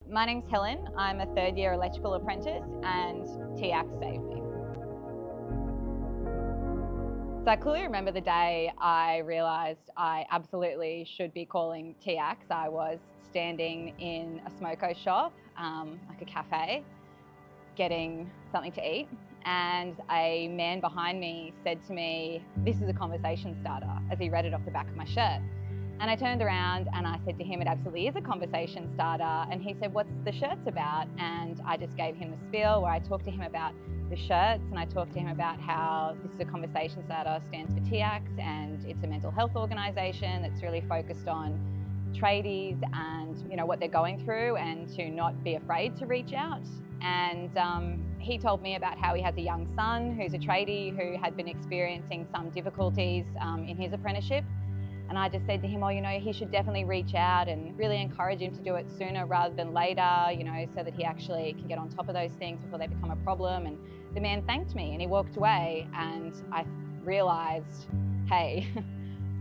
My name's Helen. I'm a third-year electrical apprentice and TIACS saved me. So I clearly remember the day I realised I absolutely should be calling TIACS. I was standing in a smoko shop, like a cafe, getting something to eat, and a man behind me said to me, "This is a conversation starter," as he read it off the back of my shirt. And I turned around and I said to him, "It absolutely is a conversation starter." And he said, "What's the shirts about?" And I just gave him the spiel where I talked to him about the shirts, and I talked to him about how this is a conversation starter, stands for TIACS, and it's a mental health organisation that's really focused on tradies and what they're going through, and to not be afraid to reach out. And he told me about how he has a young son who's a tradie who had been experiencing some difficulties in his apprenticeship. And I just said to him, he should definitely reach out and really encourage him to do it sooner rather than later, so that he actually can get on top of those things before they become a problem. And the man thanked me and he walked away, and I realised, hey,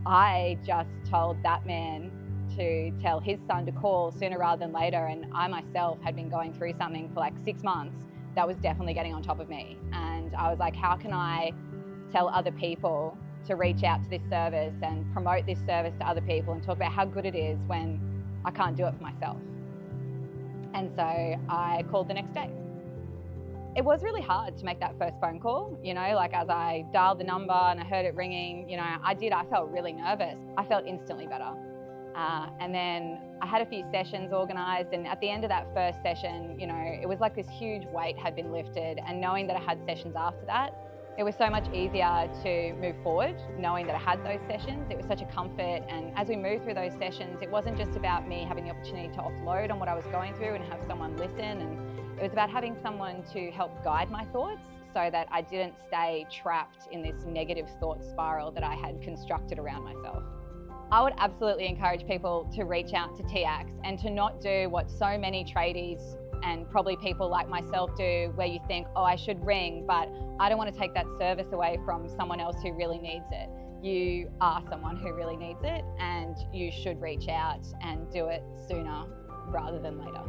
I just told that man to tell his son to call sooner rather than later, and I myself had been going through something for like 6 months that was definitely getting on top of me. And I was like, how can I tell other people to reach out to this service and promote this service to other people and talk about how good it is when I can't do it for myself? And so I called the next day. It was really hard to make that first phone call, like as I dialed the number and I heard it ringing, I felt really nervous. I felt instantly better. And then I had a few sessions organised, and at the end of that first session, it was like this huge weight had been lifted, and knowing that I had sessions after that, it was so much easier to move forward, knowing that I had those sessions. It was such a comfort, and as we moved through those sessions, it wasn't just about me having the opportunity to offload on what I was going through and have someone listen, and it was about having someone to help guide my thoughts so that I didn't stay trapped in this negative thought spiral that I had constructed around myself. I would absolutely encourage people to reach out to TIACS and to not do what so many tradies and probably people like myself do, where you think, oh, I should ring, but I don't want to take that service away from someone else who really needs it. You are someone who really needs it, and you should reach out and do it sooner rather than later.